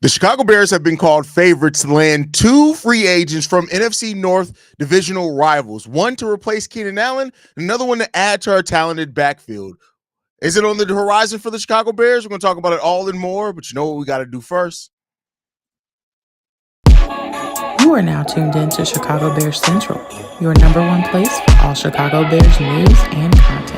The Chicago Bears have been called favorites to land two free agents from NFC North divisional rivals, one to replace Keenan Allen, and another one to add to our talented backfield. Is it on the horizon for the Chicago Bears? We're going to talk about it all and more, but you know what we got to do first? You are now tuned in to Chicago Bears Central, your number one place for all Chicago Bears news and content.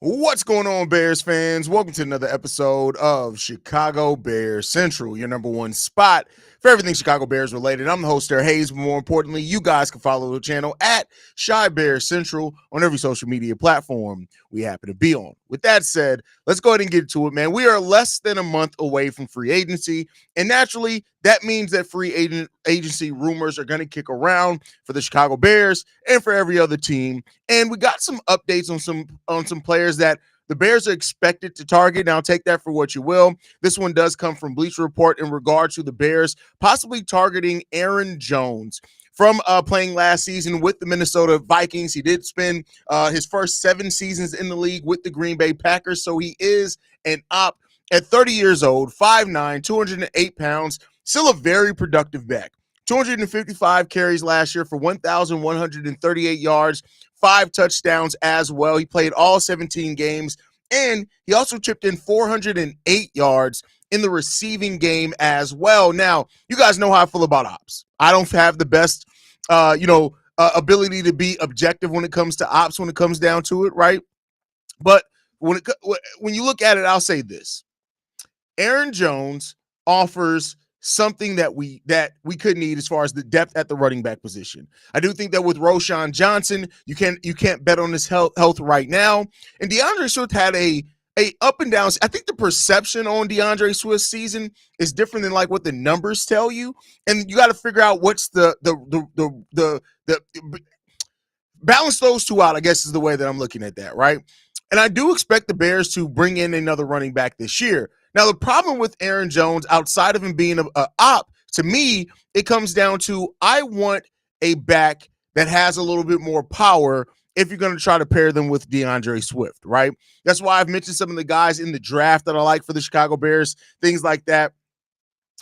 What's going on, Bears fans? Welcome to another episode of Chicago Bears Central, your number one spot for everything Chicago Bears related. I'm the host, Derek Hayes, but more importantly, you guys can follow the channel at Chi Bears Central on every social media platform we happen to be on. With that said, let's go ahead and get to it, man. We are less than a month away from free agency, and naturally, that means that free agency rumors are going to kick around for the Chicago Bears and for every other team. And we got some updates on some players that the Bears are expected to target. Now, take that for what you will. This one does come from Bleacher Report in regard to the Bears possibly targeting Aaron Jones from playing last season with the Minnesota Vikings. He did spend his first 7 seasons in the league with the Green Bay Packers, so he is an op at 30 years old, 5'9", 208 pounds, still a very productive back. 255 carries last year for 1,138 yards, 5 touchdowns as well. He played all 17 games, and he also chipped in 408 yards in the receiving game as well. Now, you guys know how I feel about ops. I don't have the best, ability to be objective when it comes to ops, when it comes down to it, right? But when you look at it, I'll say this. Aaron Jones offers something that we could need as far as the depth at the running back position. I do think that with Roschon Johnson, you can't bet on his health right now. And DeAndre Swift had a up and down. I think the perception on DeAndre Swift's season is different than like what the numbers tell you. And you got to figure out what's the balance those two out, I guess, is the way that I'm looking at that, right? And I do expect the Bears to bring in another running back this year. Now, the problem with Aaron Jones, outside of him being an op, to me, it comes down to I want a back that has a little bit more power if you're going to try to pair them with DeAndre Swift, right? That's why I've mentioned some of the guys in the draft that I like for the Chicago Bears, things like that.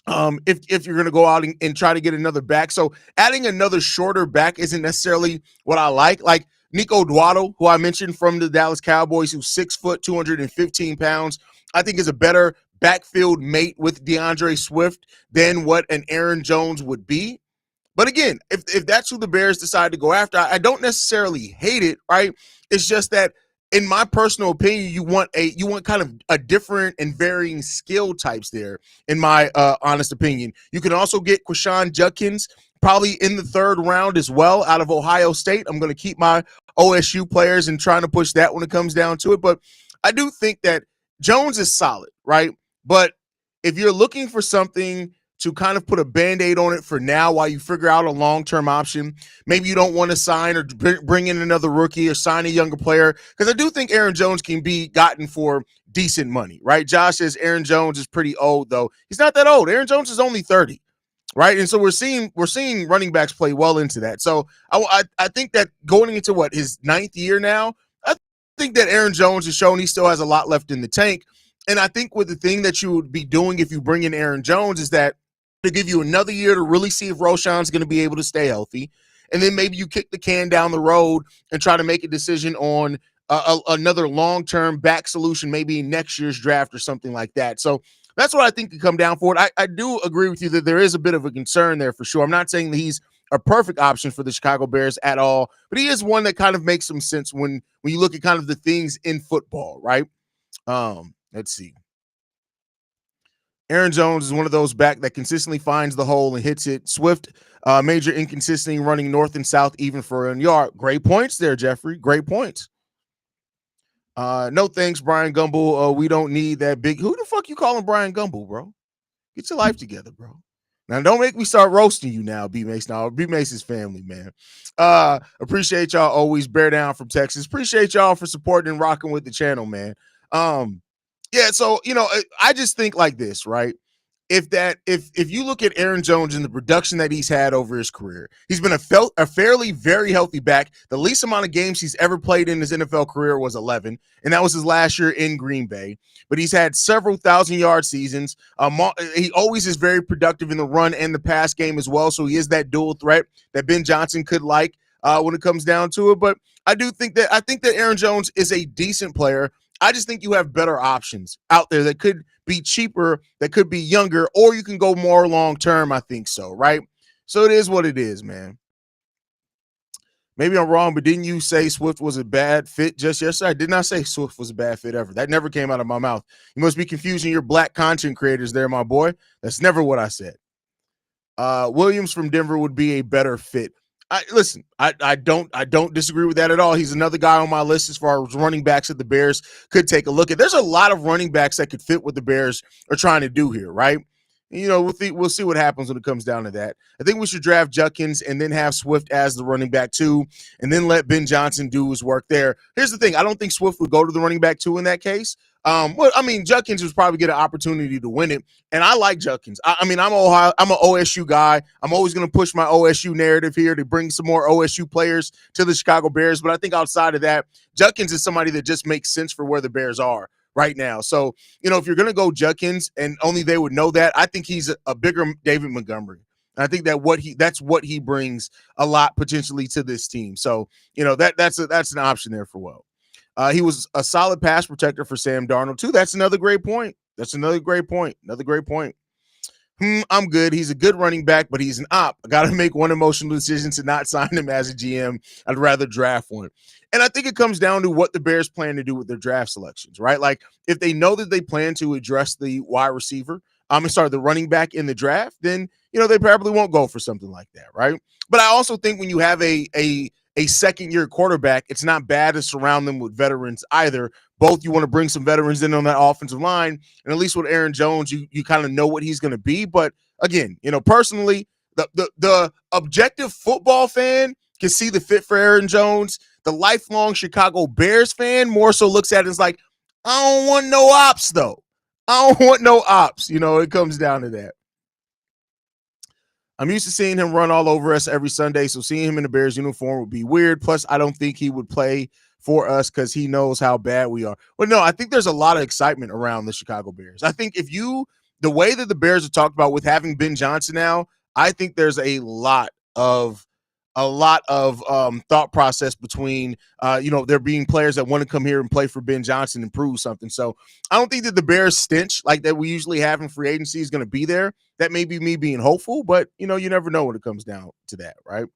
If you're going to go out and try to get another back. So adding another shorter back isn't necessarily what I like. Like Nico Dwaddle, who I mentioned from the Dallas Cowboys, who's 6 foot, 215 pounds, I think is a better backfield mate with DeAndre Swift than what an Aaron Jones would be. But again, if that's who the Bears decide to go after, I don't necessarily hate it, right? It's just that in my personal opinion, you want kind of a different and varying skill types there, in my honest opinion. You can also get Quashon Judkins probably in the 3rd round as well out of Ohio State. I'm going to keep my OSU players and trying to push that when it comes down to it. But I do think that Jones is solid, right? But if you're looking for something to kind of put a Band-Aid on it for now while you figure out a long-term option, maybe you don't want to sign or bring in another rookie or sign a younger player, because I do think Aaron Jones can be gotten for decent money, right? Josh says Aaron Jones is pretty old, though. He's not that old. Aaron Jones is only 30, right? And so we're seeing running backs play well into that. So I think that going into his 9th year now, I think that Aaron Jones has shown he still has a lot left in the tank. And I think with the thing that you would be doing if you bring in Aaron Jones is that to give you another year to really see if Roschon's going to be able to stay healthy. And then maybe you kick the can down the road and try to make a decision on another long-term back solution, maybe next year's draft or something like that. So that's what I think could come down for it. I do agree with you that there is a bit of a concern there for sure. I'm not saying that he's a perfect option for the Chicago Bears at all, but he is one that kind of makes some sense when you look at kind of the things in football, right? Let's see. Aaron Jones is one of those back that consistently finds the hole and hits it. Swift, major inconsistency running north and south, even for a yard. Great points there, Jeffrey. Great points. No thanks, Brian Gumble. We don't need that big. Who the fuck you calling Brian Gumble, bro? Get your life together, bro. Now, don't make me start roasting you now, B Mace. Now, B Mace's family, man. Appreciate y'all always. Bear down from Texas. Appreciate y'all for supporting and rocking with the channel, man. Um, yeah, so I just think like this, right? If you look at Aaron Jones and the production that he's had over his career, he's been a fairly very healthy back. The least amount of games he's ever played in his NFL career was 11, and that was his last year in Green Bay. But he's had several 1,000-yard seasons. He always is very productive in the run and the pass game as well. So he is that dual threat that Ben Johnson could like when it comes down to it. But I think that Aaron Jones is a decent player. I just think you have better options out there that could be cheaper, that could be younger, or you can go more long term. I think so, right? So it is what it is, man. Maybe I'm wrong, but didn't you say Swift was a bad fit just yesterday? I did not say Swift was a bad fit ever. That never came out of my mouth. You must be confusing your black content creators there, my boy. That's never what I said. Williams from Denver would be a better fit. I don't disagree with that at all. He's another guy on my list as far as running backs that the Bears could take a look at. There's a lot of running backs that could fit what the Bears are trying to do here, right? We'll see what happens when it comes down to that. I think we should draft Judkins and then have Swift as the running back too, and then let Ben Johnson do his work there. Here's the thing: I don't think Swift would go to the running back two in that case. Judkins was probably get an opportunity to win it, and I like Judkins. I'm an OSU guy. I'm always going to push my OSU narrative here to bring some more OSU players to the Chicago Bears. But I think outside of that, Judkins is somebody that just makes sense for where the Bears are right now. So, if you're going to go Judkins and only they would know that, I think he's a bigger David Montgomery. And I think that's what he brings a lot potentially to this team. So, that's an option there for Will. He was a solid pass protector for Sam Darnold too. That's another great point. Another great point. I'm good. He's a good running back, but he's an op. I got to make one emotional decision to not sign him as a GM. I'd rather draft one. And I think it comes down to what the Bears plan to do with their draft selections, right? Like if they know that they plan to address the wide receiver, the running back in the draft, then, they probably won't go for something like that, right? But I also think when you have a second-year quarterback, it's not bad to surround them with veterans either. Both you want to bring some veterans in on that offensive line, and at least with Aaron Jones, you kind of know what he's going to be. But again, personally, the objective football fan can see the fit for Aaron Jones. The lifelong Chicago Bears fan more so looks at it as like, I don't want no ops, though. I don't want no ops. It comes down to that. I'm used to seeing him run all over us every Sunday, so seeing him in the Bears uniform would be weird. Plus, I don't think he would play for us because he knows how bad we are. But no, I think there's a lot of excitement around the Chicago Bears. I think the way that the Bears are talked about with having Ben Johnson now, I think there's a lot of thought process between, there being players that want to come here and play for Ben Johnson and prove something. So I don't think that the Bears stench like that we usually have in free agency is going to be there. That may be me being hopeful, but, you never know when it comes down to that, right?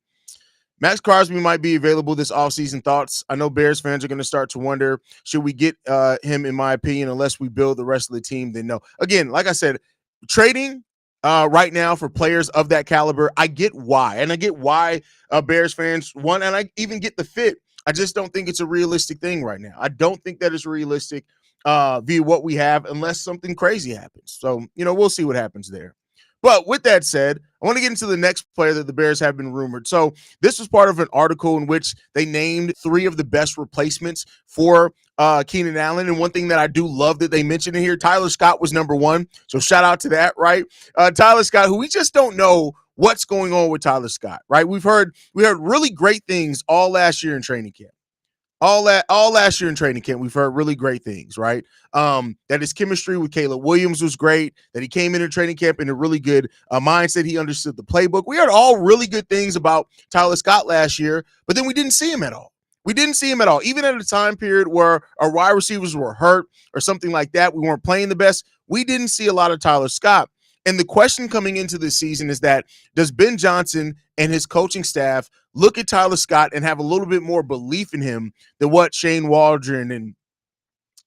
Max Crosby might be available this offseason. Thoughts? I know Bears fans are going to start to wonder, should we get him, in my opinion, unless we build the rest of the team? Then no. Again, like I said, trading right now for players of that caliber, I get why. And I get why Bears fans want, and I even get the fit. I just don't think it's a realistic thing right now. I don't think that is realistic via what we have unless something crazy happens. So, we'll see what happens there. But with that said, I want to get into the next player that the Bears have been rumored. So this was part of an article in which they named 3 of the best replacements for Keenan Allen. And one thing that I do love that they mentioned in here, Tyler Scott was number 1. So shout out to that, right? Tyler Scott, who we just don't know what's going on with Tyler Scott, right? We heard really great things all last year in training camp. All last year in training camp, we've heard really great things, right? That his chemistry with Caleb Williams was great, that he came into training camp in a really good mindset. He understood the playbook. We heard all really good things about Tyler Scott last year, but then we didn't see him at all. Even at a time period where our wide receivers were hurt or something like that, we weren't playing the best. We didn't see a lot of Tyler Scott. And the question coming into this season is that, does Ben Johnson and his coaching staff look at Tyler Scott and have a little bit more belief in him than what Shane Waldron and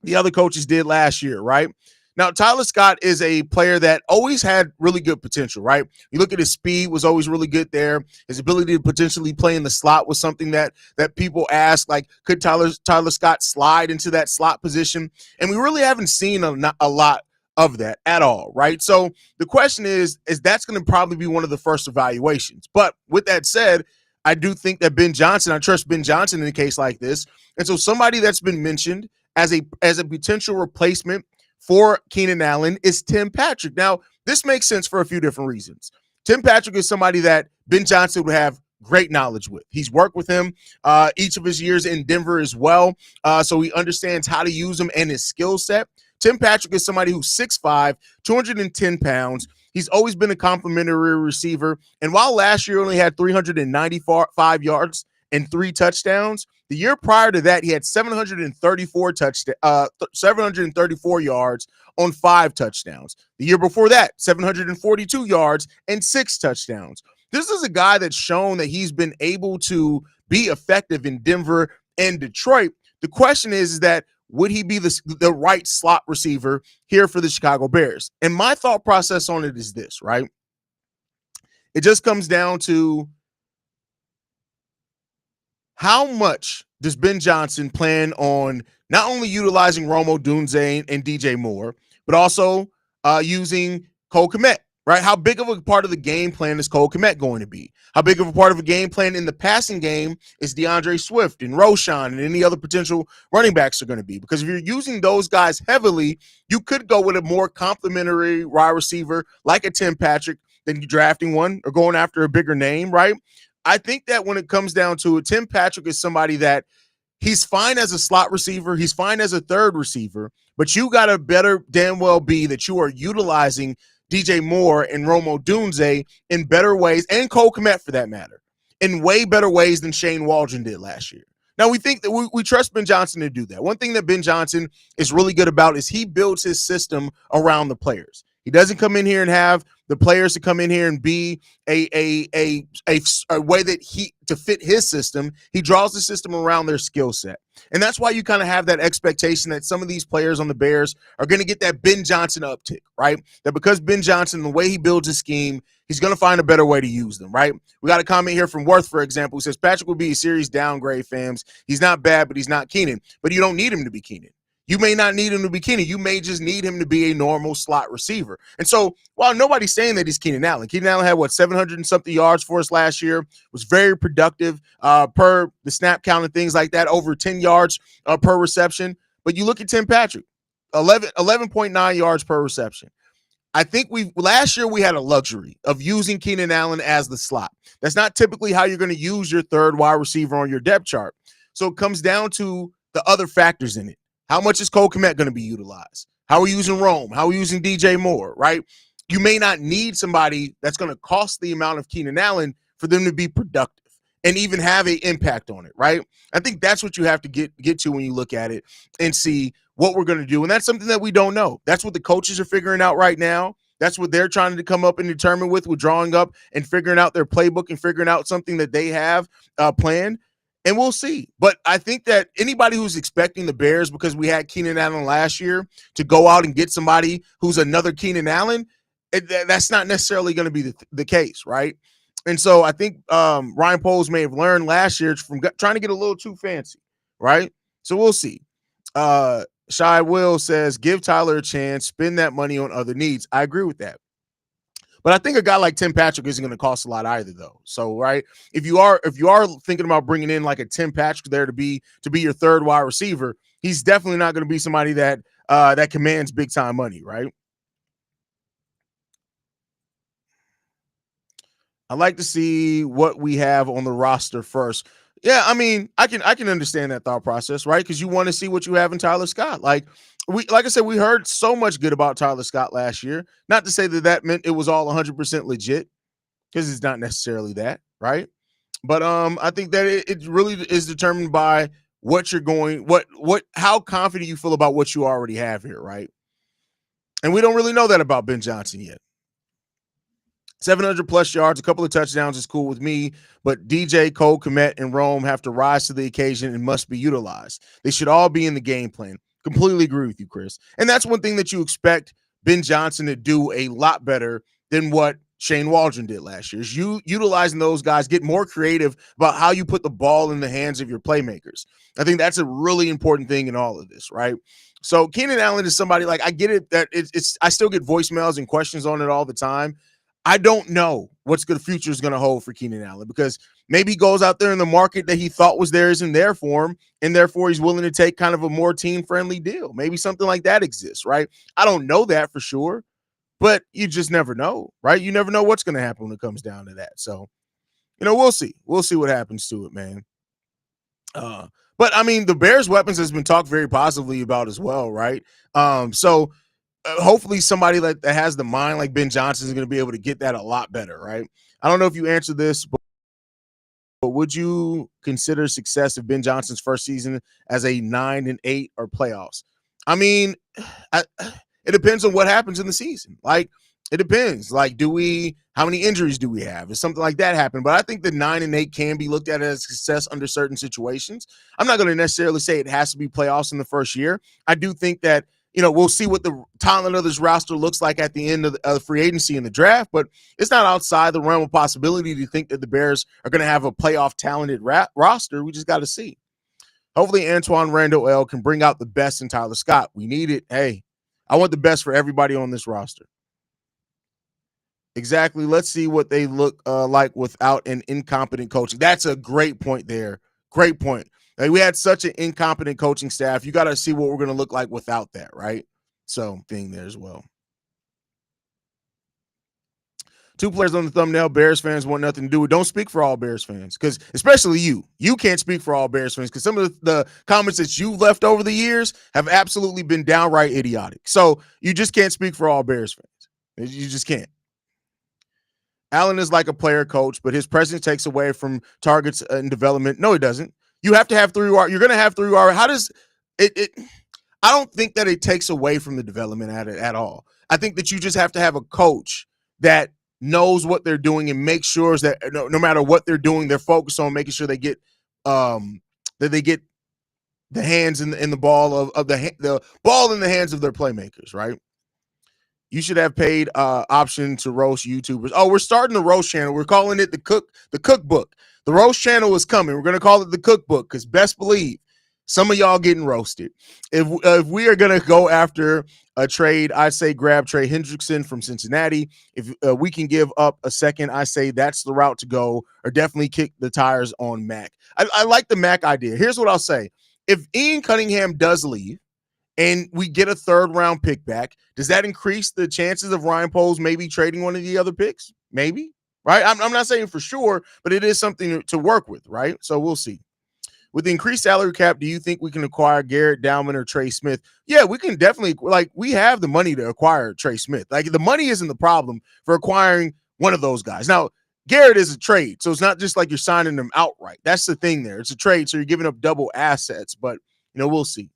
the other coaches did last year, right? Now, Tyler Scott is a player that always had really good potential, right? You look at his speed was always really good there. His ability to potentially play in the slot was something that people ask, like, could Tyler Scott slide into that slot position? And we really haven't seen a lot of that at all, right? So the question is that's going to probably be one of the first evaluations. But with that said, I do think that Ben Johnson, I trust Ben Johnson in a case like this. And so somebody that's been mentioned as a potential replacement for Keenan Allen is Tim Patrick. Now, this makes sense for a few different reasons. Tim Patrick is somebody that Ben Johnson would have great knowledge with. He's worked with him each of his years in Denver as well, so he understands how to use him and his skill set. Tim Patrick is somebody who's 6'5", 210 pounds. He's always been a complementary receiver. And while last year only had 395 yards and 3 touchdowns, the year prior to that, he had 734 yards on 5 touchdowns. The year before that, 742 yards and 6 touchdowns. This is a guy that's shown that he's been able to be effective in Denver and Detroit. The question is that would he be the right slot receiver here for the Chicago Bears? And my thought process on it is this, right? It just comes down to how much does Ben Johnson plan on not only utilizing Rome Odunze and DJ Moore, but also using Cole Kmet, right? How big of a part of the game plan is Cole Kmet going to be? How big of a part of a game plan in the passing game is DeAndre Swift and Roshan and any other potential running backs are going to be? Because if you're using those guys heavily, you could go with a more complementary wide receiver like a Tim Patrick than you drafting one or going after a bigger name, right? I think that when it comes down to it, Tim Patrick is somebody that he's fine as a slot receiver. He's fine as a third receiver, but you got to better damn well be that you are utilizing DJ Moore and Rome Odunze in better ways, and Cole Kmet for that matter, in way better ways than Shane Waldron did last year. Now, we think that we trust Ben Johnson to do that. One thing that Ben Johnson is really good about is he builds his system around the players. He doesn't come in here and have the players to come in here and be a way that to fit his system. He draws the system around their skill set. And that's why you kind of have that expectation that some of these players on the Bears are going to get that Ben Johnson uptick, right? That because Ben Johnson, the way he builds his scheme, he's going to find a better way to use them, right? We got a comment here from Worth, for example, who says Patrick will be a serious downgrade, fams. He's not bad, but he's not Keenan. But you don't need him to be Keenan. You may not need him to be Keenan. You may just need him to be a normal slot receiver. And so while nobody's saying that he's Keenan Allen had 700 and something yards for us last year, was very productive per the snap count and things like that, over 10 yards per reception. But you look at Tim Patrick, 11.9 yards per reception. I think last year we had a luxury of using Keenan Allen as the slot. That's not typically how you're going to use your third wide receiver on your depth chart. So it comes down to the other factors in it. How much is Cole Kmet going to be utilized? How are we using Rome? How are we using DJ Moore, right? You may not need somebody that's going to cost the amount of Keenan Allen for them to be productive and even have an impact on it, right? I think that's what you have to get to when you look at it and see what we're going to do. And that's something that we don't know. That's what the coaches are figuring out right now. That's what they're trying to come up and determine with drawing up and figuring out their playbook and figuring out something that they have planned. And we'll see. But I think that anybody who's expecting the Bears, because we had Keenan Allen last year, to go out and get somebody who's another Keenan Allen, that's not necessarily going to be the case, right? And so I think Ryan Poles may have learned last year from trying to get a little too fancy, right? So we'll see. Shy Will says, give Tyler a chance, spend that money on other needs. I agree with that. But I think a guy like Tim Patrick isn't going to cost a lot either, though. So, right, if you are thinking about bringing in like a Tim Patrick there to be your third wide receiver, he's definitely not going to be somebody that that commands big time money, right? I'd like to see what we have on the roster first. Yeah, I mean, I can understand that thought process, right? Because you want to see what you have in Tyler Scott. Like I said, we heard so much good about Tyler Scott last year. Not to say that meant it was all 100% legit, because it's not necessarily that, right? But I think that it really is determined by what you're going, how confident you feel about what you already have here, right? And we don't really know that about Ben Johnson yet. 700 plus yards, a couple of touchdowns is cool with me, but DJ, Cole, Kmet, and Rome have to rise to the occasion and must be utilized. They should all be in the game plan. Completely agree with you, Chris. And that's one thing that you expect Ben Johnson to do a lot better than what Shane Waldron did last year. Is you utilizing those guys, get more creative about how you put the ball in the hands of your playmakers. I think that's a really important thing in all of this, right? So Keenan Allen is somebody like I get it that it's I still get voicemails and questions on it all the time. I don't know what's the future is going to hold for Keenan Allen because maybe he goes out there in the market that he thought was there isn't there for him, and therefore he's willing to take kind of a more team friendly deal. Maybe something like that exists, right? I don't know that for sure, but you just never know, right? You never know what's going to happen when it comes down to that. So, we'll see. We'll see what happens to it, man. But I mean, the Bears' weapons has been talked very positively about as well, right? So hopefully somebody that has the mind like Ben Johnson is going to be able to get that a lot better, right? I don't know if you answered this, but would you consider success of Ben Johnson's first season as a 9-8 or playoffs? I mean, it depends on what happens in the season. Like, it depends. Like, how many injuries do we have? Is something like that happen? But I think the 9-8 can be looked at as success under certain situations. I'm not going to necessarily say it has to be playoffs in the first year. I do think that, we'll see what the talent of this roster looks like at the end of the free agency and the draft, but it's not outside the realm of possibility to think that the Bears are going to have a playoff talented roster. We just got to see. Hopefully Antoine Randall L can bring out the best in Tyler Scott. We need it. Hey, I want the best for everybody on this roster. Exactly. Let's see what they look like without an incompetent coaching. That's a great point there. Great point. Like, we had such an incompetent coaching staff. You got to see what we're going to look like without that, right? So, thing there as well. 2 players on the thumbnail. Bears fans want nothing to do with. Don't speak for all Bears fans, because especially you can't speak for all Bears fans, because some of the comments that you've left over the years have absolutely been downright idiotic. So you just can't speak for all Bears fans. You just can't. Allen is like a player coach, but his presence takes away from targets and development. No, it doesn't. You have to have 3R. You're going to have 3R. How does it? I don't think that it takes away from the development at all. I think that you just have to have a coach that knows what they're doing and makes sure that no matter what they're doing, they're focused on making sure they get that they get the hands in the ball of the ball in the hands of their playmakers, right? You should have paid option to roast YouTubers. Oh, we're starting the roast channel. We're calling it the cookbook. The roast channel is coming. We're going to call it the cookbook, because best believe some of y'all getting roasted. If we are going to go after a trade, I say grab Trey Hendrickson from Cincinnati. If we can give up a second, I say that's the route to go, or definitely kick the tires on Mac. I like the Mac idea. Here's what I'll say. If Ian Cunningham does leave, and we get a 3rd-round pick back, does that increase the chances of Ryan Poles maybe trading one of the other picks? Maybe, right? I'm not saying for sure, but it is something to work with, right? So we'll see. With the increased salary cap, do you think we can acquire Garrett Dowman or Trey Smith? Yeah, we can definitely. Like, we have the money to acquire Trey Smith. Like, the money isn't the problem for acquiring one of those guys. Now, Garrett is a trade, so it's not just like you're signing them outright. That's the thing there. It's a trade, so you're giving up double assets, but, we'll see.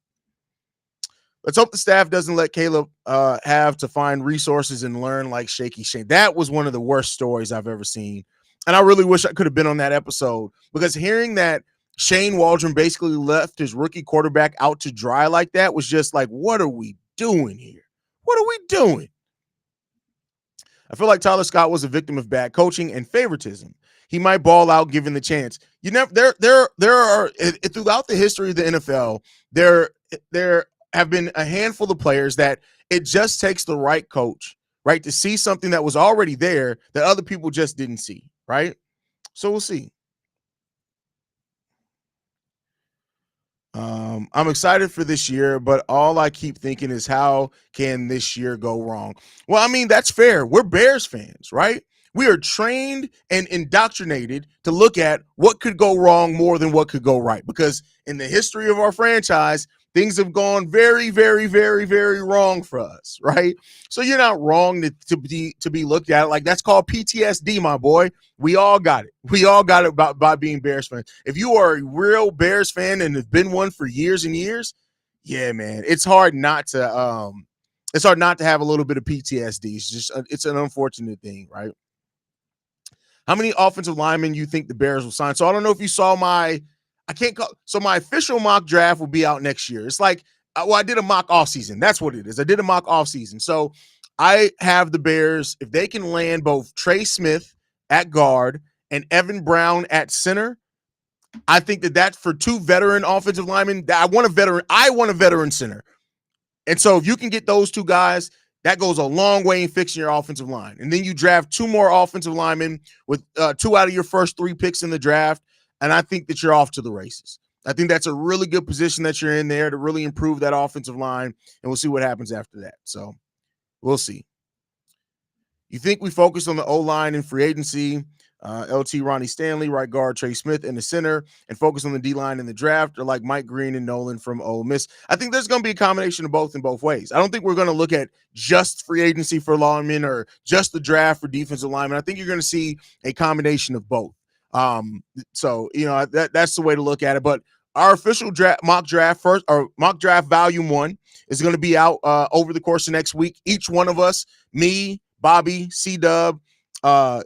Let's hope the staff doesn't let Caleb have to find resources and learn like Shaky Shane. That was one of the worst stories I've ever seen. And I really wish I could have been on that episode, because hearing that Shane Waldron basically left his rookie quarterback out to dry like that was just like, what are we doing here? What are we doing? I feel like Tyler Scott was a victim of bad coaching and favoritism. He might ball out given the chance. You never there are throughout the history of the NFL, there have been a handful of players that it just takes the right coach, right, to see something that was already there that other people just didn't see, right? So we'll see. I'm excited for this year, but all I keep thinking is, how can this year go wrong? Well, I mean, that's fair. We're Bears fans, right? We are trained and indoctrinated to look at what could go wrong more than what could go right, because in the history of our franchise, things have gone very, very, very, very wrong for us, right? So you're not wrong to be looked at like that's called PTSD, my boy. We all got it. We all got it by being Bears fans. If you are a real Bears fan and have been one for years and years, yeah, man, it's hard not to have a little bit of PTSD. It's just it's an unfortunate thing, right? How many offensive linemen you think the Bears will sign? So I don't know if you saw my official mock draft will be out next year. It's like, I did a mock offseason. That's what it is. I did a mock offseason. So I have the Bears, if they can land both Trey Smith at guard and Evan Brown at center, I think that that's for two veteran offensive linemen. I want a veteran center. And so if you can get those two guys, that goes a long way in fixing your offensive line. And then you draft two more offensive linemen with two out of your first three picks in the draft. And I think that you're off to the races. I think that's a really good position that you're in there to really improve that offensive line. And we'll see what happens after that. So we'll see. You think we focus on the O-line in free agency, LT Ronnie Stanley, right guard Trey Smith in the center, and focus on the D-line in the draft, or like Mike Green and Nolan from Ole Miss? I think there's going to be a combination of both in both ways. I don't think we're going to look at just free agency for linemen or just the draft for defensive linemen. I think you're going to see a combination of both. So, that's the way to look at it. But our official mock draft volume 1 is going to be out over the course of next week. Each one of us, me, Bobby, C-Dub,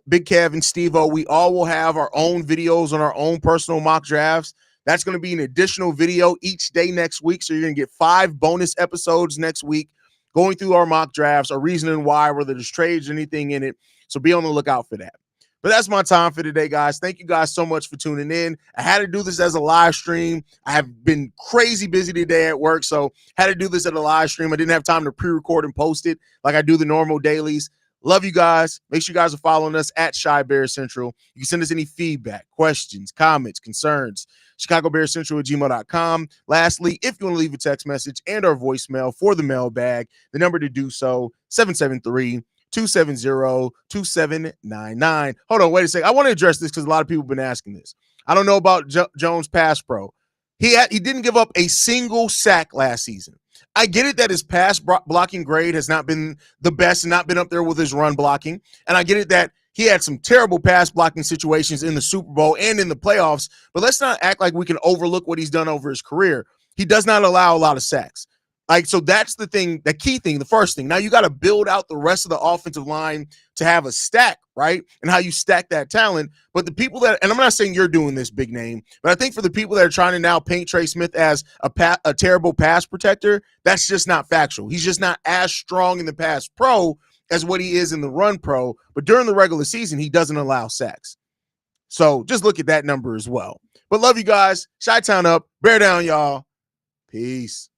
Big Kev, and Steve-O, we all will have our own videos on our own personal mock drafts. That's going to be an additional video each day next week. So you're going to get 5 bonus episodes next week going through our mock drafts, our reasoning why, whether there's trades or anything in it. So be on the lookout for that. But that's my time for today, guys. Thank you guys so much for tuning in. I had to do this as a live stream. I have been crazy busy today at work, so had to do this at a live stream. I didn't have time to pre-record and post it like I do the normal dailies. Love you guys. Make sure you guys are following us at Shy Bear Central. You can send us any feedback, questions, comments, concerns, ChicagoBearsCentral@gmail.com. Lastly, if you want to leave a text message and our voicemail for the mailbag, the number to do so, 773-270-2799. Hold on, wait a second. I want to address this because a lot of people have been asking this. I don't know about Jones Pass Pro. He didn't give up a single sack last season. I get it that his pass blocking grade has not been the best and not been up there with his run blocking. And I get it that he had some terrible pass blocking situations in the Super Bowl and in the playoffs. But let's not act like we can overlook what he's done over his career. He does not allow a lot of sacks. So that's the thing, the key thing, the first thing. Now you got to build out the rest of the offensive line to have a stack, right? And how you stack that talent. But the people that, and I'm not saying you're doing this, big name, but I think for the people that are trying to now paint Trey Smith as a terrible pass protector, that's just not factual. He's just not as strong in the pass pro as what he is in the run pro. But during the regular season, he doesn't allow sacks. So just look at that number as well. But love you guys. Chi-Town up, bear down, y'all. Peace.